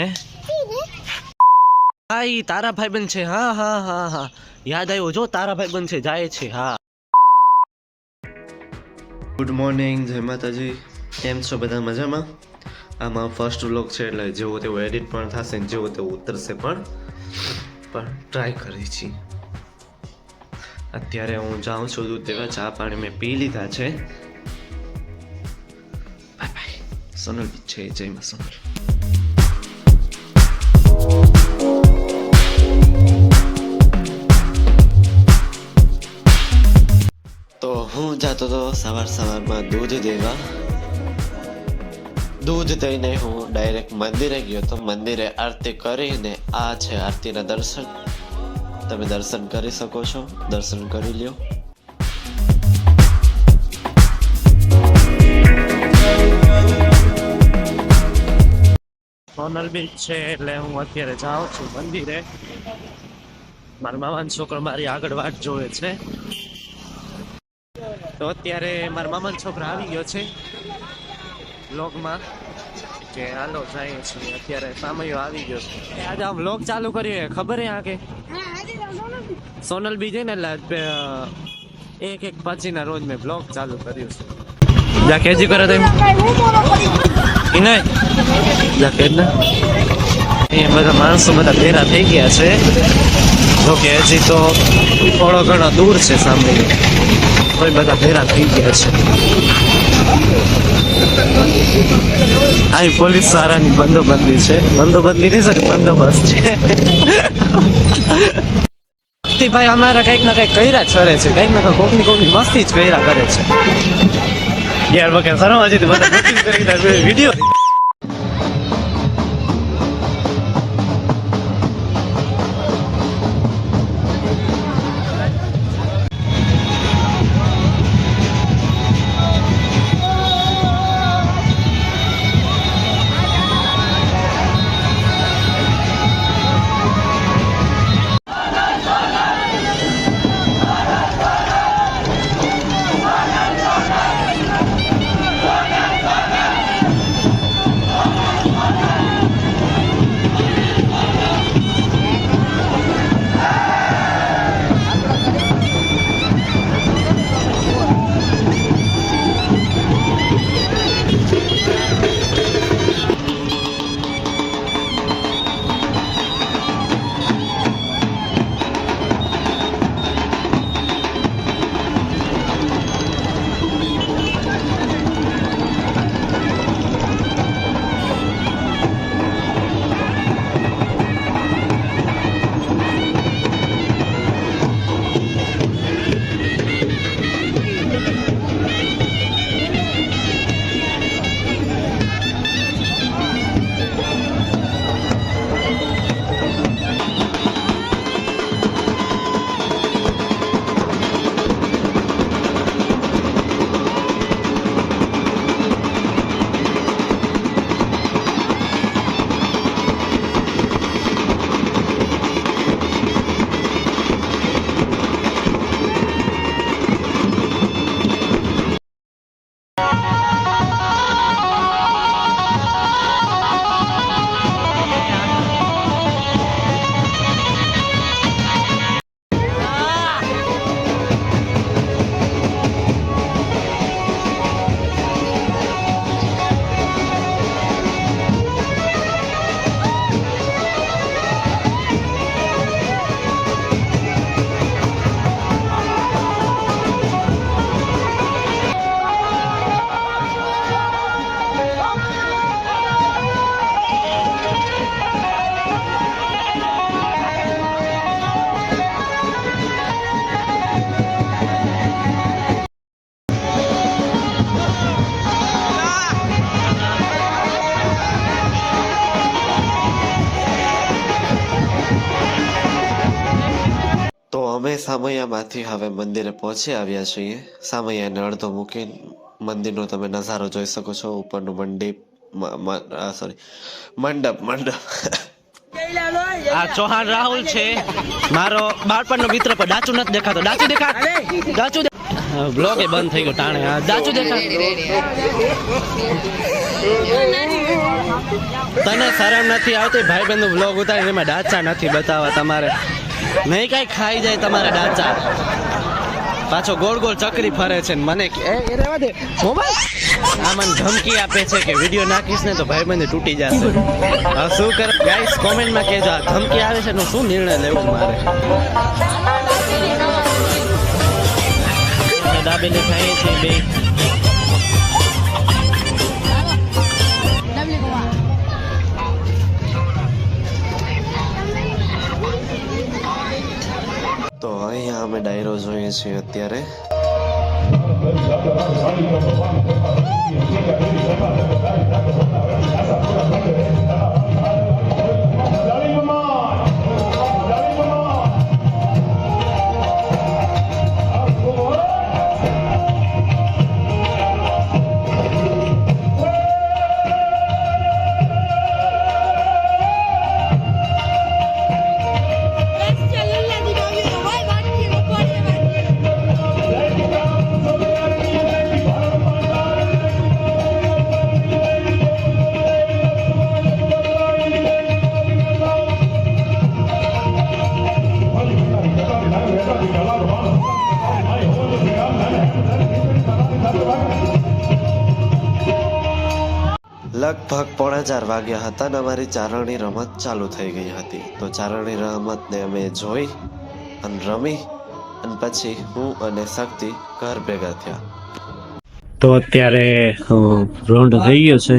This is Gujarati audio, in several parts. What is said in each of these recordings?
હે હા ઈ તારા ભાઈબંધ છે હા હા હા હા યાદ આવ્યો જો તારા ભાઈબંધ છે જાય છે હા ગુડ મોર્નિંગ જય માતાજી કેમ છો બધા મજામાં આમાં ફર્સ્ટ વ્લોગ છે એટલે જેવો તેવો એડિટ પણ થશે ને જેવો તેવો ઉતરશે પણ ટ્રાય કરી છીએ અત્યારે હું જાઉં છું દૂધ દેવા ચા પાણી મેં પી લીધા છે બાય બાય સોનલ છે જય માં સોનલ તો હું જાતો તો સવારમાં દૂધ દેવા દૂધ દઈને હું ડાયરેક્ટ મંદિરે ગયો તો મંદિરે આરતી કરીને આ છે આરતીના દર્શન તમે દર્શન કરી શકો છો દર્શન કરી લ્યો સોનલ બીચ છે એટલે હું અત્યારે જાઉં છું મંદિરે મારા મામાનો છોકરો મારી આગળ વાટ જોવે છે તો અત્યારે મારા મામાનો છોકરો આવી ગયો છે વ્લોગમાં કે હાલો જાય છે અત્યારે સામયો આવી ગયો છે આજે આમ વ્લોગ ચાલુ કર્યો ખબર હે આ કે સોનલ બી છે ને એટલે એક પછીના રોજ મેં વ્લોગ ચાલુ કર્યું છે જા કેજી કરે તેમ ઈ નહીં જા કેજ ને એ બધા માણસો બધા ભેરા થઈ ગયા છે જો કે હજી તો થોડો ઘણો દૂર છે સામે કોઈ બધા ભેરા થઈ ગયા છે આ પોલીસ વાળાની બંદોબસ્તી છે બંદોબસ્તી નહીં સર બંદોબસ્ત છે ભાઈ અમારા કંઈક ના કંઈક કર્યા જ કરે છે કંઈક ના કંઈક કોકની મસ્તી જ કર્યા કરે છે યાર વગર સર હજી બધા વિડીયો અમે સામૈયામાંથી હવે મંદિરે પહોંચી આવ્યા છીએ સામૈયાને અડધો મૂકીને મંદિરનો તમે નજારો જોઈ શકો છો ઉપરનું મંડપ આ ચૌહાણ રાહુલ છે મારો બાળપણનો મિત્ર પણ ડાચું નથી દેખાતો ડાચું બ્લોગ બંધ થઈ ગયો ટાણે ડાચું દેખા તને શરમ નથી આવતી ભાઈબંધ નું વ્લોગ ઉતારીને એમાં ડાચા નથી બતાવવા તમારે નહીં કઈ ખાઈ જાય તમારા ડાચા પાછો ગોળ ગોળ ચકરી ફરે છે ને મને એ રહેવા દે મોબાઈલ આ મને ધમકી આપે છે કે વિડીયો નાખીશ ને તો ભાઈબંધ તૂટી જશે હવે શું કર ગાઈસ કોમેન્ટમાં કહેજો આ ધમકી આવે છે તો શું નિર્ણય લેવો મારે દાબેલી ખાઈએ છીએ બે તો અહીંયા અમે ડાયરો જોઈએ છીએ અત્યારે લગભગ 4:30 વાગ્યા હતા ને અમારી ચારણની રમત ચાલુ થઈ ગઈ હતી તો ચારણની રમતને અમે જોઈ અને રમી અને પછી હું અને શક્તિ ઘર ભેગા થયા તો અત્યારે રોંઢ થઈ ગયો છે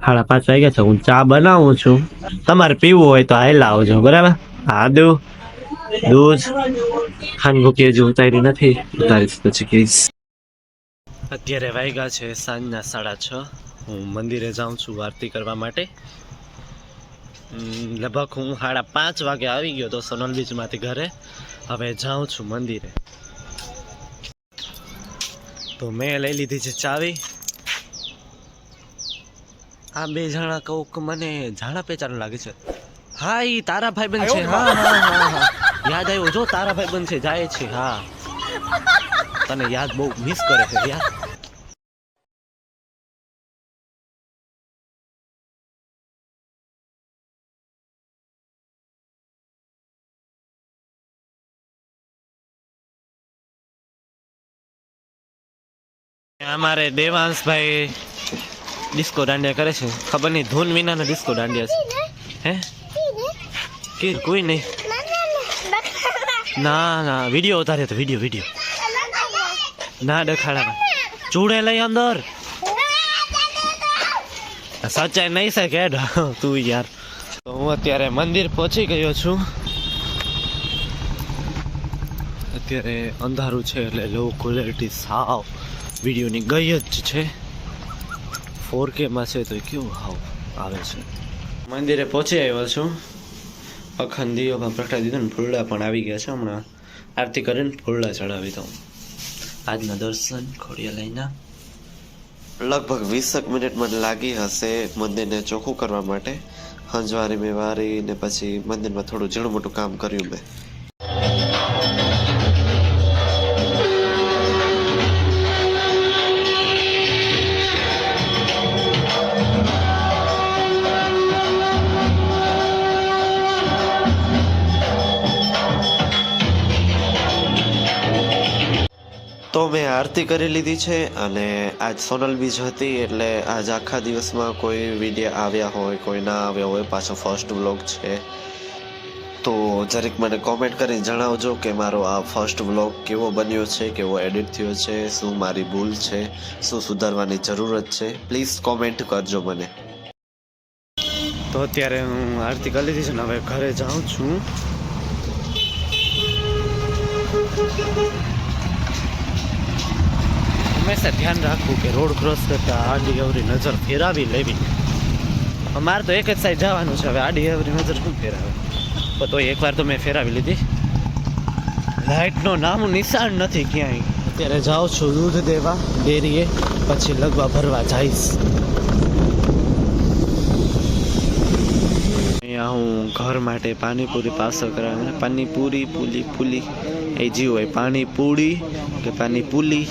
5:30 વાગ્યા છે હું ચા બનાવું છું તમારે પીવું હોય તો આયલા આવજો બરાબર આદુ દૂધ ખાનગુકી હજુ ઉતારી નથી ઉતારીશ પછી કહીશ અત્યારે વાગ્યા છે સાંજના 6:30 હું મંદિરે જાઉં છું આરતી કરવા માટે લગભગ હું 5:30 વાગે આવી ગયો તો સોનલ બીચમાંથી ઘરે હવે જાઉં છું મંદિરે તો મેં લઈ લીધી છે ચાવી આ બે જણા કહું મને જાણા પહેચાન લાગે છે હા ઈ તારા ભાઈબંધ છે હા હા હા હા યાદ આવ્યું જો તારા ભાઈબંધ છે જાય છે હા તને યાદ બહુ મિસ કરે છે યાર અમારે દેવાંશભાઈ ડિસ્કો દાંડિયા કરે છે ખબર નહીં ધૂન વિનાનો ડિસ્કો દાંડિયા છે હે કે કોઈ નહીં ના ના વિડીયો ઉતારે તો વિડીયો ના દેખાડા ચૂડે લઈ અંદર સચ્ચાઈ નહીં છે કે તું યાર તો હું અત્યારે મંદિર પહોંચી ગયો છું અત્યારે અંધારું છે એટલે લો ક્વોલિટી સાવ વિડીયોની ગઈ જ છે 4K માં છે તો કેવું હાવ આવે છે મંદિરે પહોંચી આવ્યો છું અખંડ દીવો પ્રગટાવી દીધો ને ફૂલડા પણ આવી ગયા છે હમણાં આરતી કરીને ફૂલડા ચડાવી દઉં આજના દર્શન ખોડિયાલાઈના લગભગ 20 મિનિટ મને લાગી હશે મંદિરને ચોખ્ખું કરવા માટે હંજવારી મેં વારી ને પછી મંદિરમાં થોડું ઝીણું મોટું કામ કર્યું મેં તો મેં આરતી કરી લીધી છે અને આજ સોનલ બીજ હતી એટલે આજ આખા દિવસમાં કોઈ વિડીયો આવ્યા હોય કોઈ ના આવ્યા હોય પાછો ફર્સ્ટ વ્લોગ છે તો જરીક મને કોમેન્ટ કરીને જણાવજો કે મારો આ ફર્સ્ટ વ્લોગ કેવો બન્યો છે કેવો એડિટ થયો છે શું મારી ભૂલ છે શું સુધારવાની જરૂરત છે પ્લીઝ કોમેન્ટ કરજો મને તો અત્યારે હું આરતી કરી લીધી છે ને હવે ઘરે જાઉં છું હંમેશા ધ્યાન રાખવું કે રોડ ક્રોસ કરતા આડી અવરી નજર ફેરાવી લેવી અમારે તો એક જ સાઈડ જવાનું છે હવે આડી અવરી નજર શું ફેરાવે તો એકવાર તો મેં ફેરાવી લીધી લાઇટનો નામ નિશાન નથી ક્યાંય અત્યારે જાઉં છું દૂધ દેવા ડેરીએ પછી લગવા ભરવા જઈશ અહીંયા હું ઘર માટે પાણીપુરી પાર્સલ કરાવે પાણીપુરી પુલી પુલી એ જી હોય પાણીપુરી કે પાણીપુલી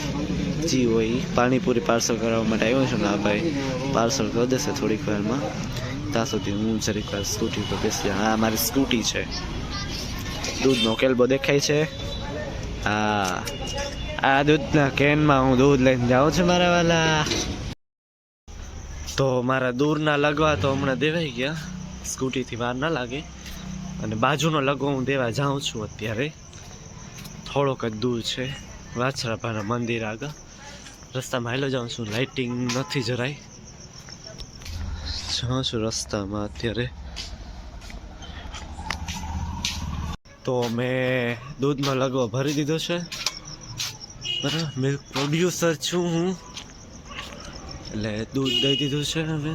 બીજી હોય ઈ પાણીપુરી પાર્સલ કરવા માટે આવ્યો છું ને આ ભાઈ પાર્સલ કરી દેશે થોડીક વારમાં. ત્યાં સુધી હું જરીક વાર સ્કૂટી પર બેસી જાઉં. હા મારી સ્કૂટી છે, દૂધનો કેલબો દેખાય છે. હા આ દૂધના કેનમાં હું દૂધ લઈને જાઉં છું મારા વાલા. તો મારા દૂરના લગવા તો હમણાં દેવાઈ ગયા, સ્કૂટીથી વાર ના લાગે. અને બાજુનો લગવો હું દેવા જાઉં છું અત્યારે, થોડોક જ દૂર છે વાછરાભાના મંદિર આગળ. રસ્તામાં હાલો જાઉં છું, લાઇટિંગ નથી જરાય, જાઉં છું રસ્તામાં અત્યારે. તો મેં દૂધનો લગવો ભરી દીધો છે બરાબર. મિલ્ક પ્રોડ્યુસર છું હું, એટલે દૂધ દઈ દીધું છે હવે.